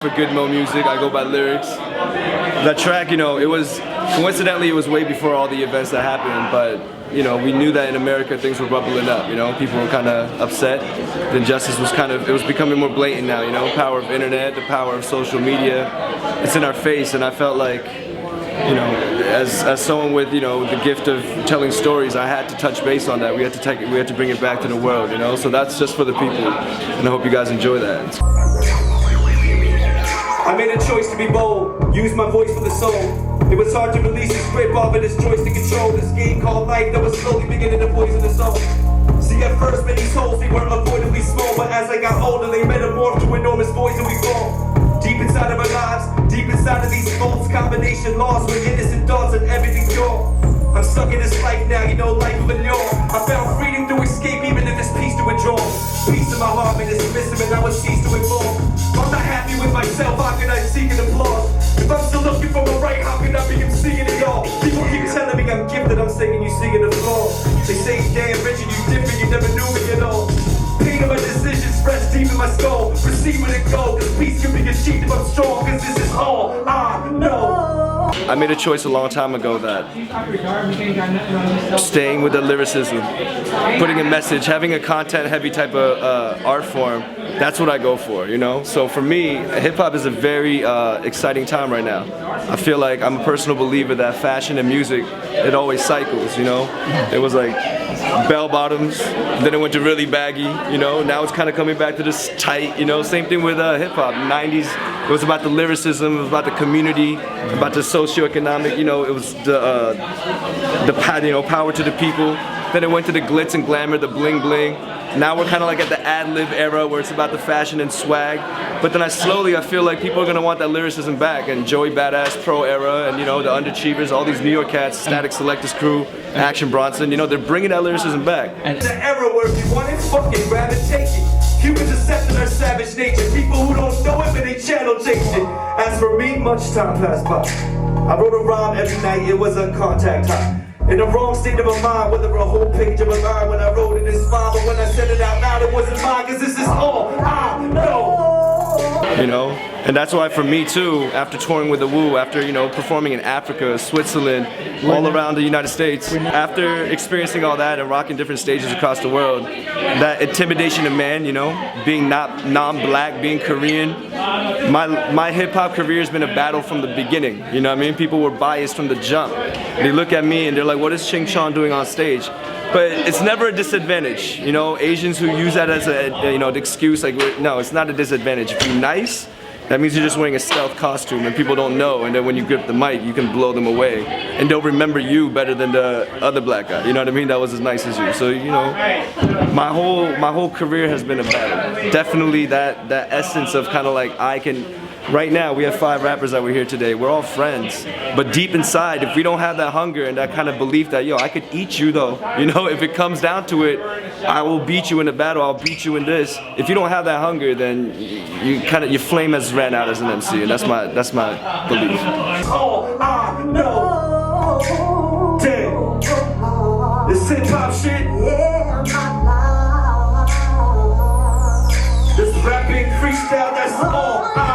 For GoodMoMusic, I go by Lyricks. That track, it was coincidentally it was way before all the events that happened, but we knew that in America things were bubbling up. People were kind of upset. The injustice was it was becoming more blatant now. Power of internet, the power of social media, it's in our face, and I felt like, as someone with the gift of telling stories, I had to touch base on that. We had to bring it back to the world. So that's just for the people, and I hope you guys enjoy that. I made a choice to be bold, use my voice for the soul. It was hard to release this grip off of this choice to control this game called life that was slowly beginning to poison the soul. See, at first many souls, they weren't avoidably small, but as I got older, they metamorphed to enormous voids and we fall. Deep inside of our lives, deep inside of these false combination laws with innocent thoughts and everything's gone. I'm stuck in this life now, life of a norm. I found freedom to escape even if it's peace to withdraw. Peace in my heart, man, it's missing and I would cease to evolve. I'm not happy with myself, how can I seek an applause? If I'm still looking for my right, how can I be seeing it all? People keep telling me I'm gifted, I'm singing, you singing the floor. They say damn Richard, you different, you never knew me at all. Pain of my decisions rest deep in my skull. Proceed with it go, cause peace can be achieved if I'm strong, cause this is all I know. I made a choice a long time ago that staying with the lyricism, putting a message, having a content-heavy type of art form, that's what I go for, So for me, hip-hop is a very exciting time right now. I feel like I'm a personal believer that fashion and music, it always cycles, It was like bell-bottoms, then it went to really baggy, Now it's kind of coming back to this tight, Same thing with hip-hop. 90s, it was about the lyricism, it was about the community, about the socioeconomic, it was the power to the people. Then it went to the glitz and glamour, the bling bling. Now we're kind of like at the ad-lib era where it's about the fashion and swag. But then I feel like people are going to want that lyricism back. And Joey Badass Pro era and the Underachievers, all these New York cats, Static Selectors crew, Action Bronson, they're bringing that lyricism back. And the era where if you want it, fucking grab it, take it. Humans accepting their savage nature. People who don't know it, but they channel change it. As for me, much time passed by. I wrote a rhyme every night, it was a contact time. In the wrong state of my mind, whether a whole page of a line when I wrote it is fine, but when I said it out loud, it wasn't mine, cause this is all I know. And that's why for me too, after touring with the Wu, after performing in Africa, Switzerland, all around the United States, after experiencing all that and rocking different stages across the world, that intimidation of man, being not non-black, being Korean, my hip-hop career has been a battle from the beginning, People were biased from the jump. They look at me and they're like, what is Ching Chong doing on stage? But it's never a disadvantage, Asians who use that as an excuse, no, it's not a disadvantage. If you're nice, that means you're just wearing a stealth costume and people don't know, and then when you grip the mic, you can blow them away. And they'll remember you better than the other black guy, That was as nice as you. So, my whole career has been a battle. Definitely that essence of kind of like right now, we have 5 rappers that were here today. We're all friends. But deep inside, if we don't have that hunger and that kind of belief that, I could eat you though. If it comes down to it, I will beat you in a battle, I'll beat you in this. If you don't have that hunger, then your flame has ran out as an MC, and that's my belief. All I know. Damn. This hip-hop shit. This rapping freestyle, that's all I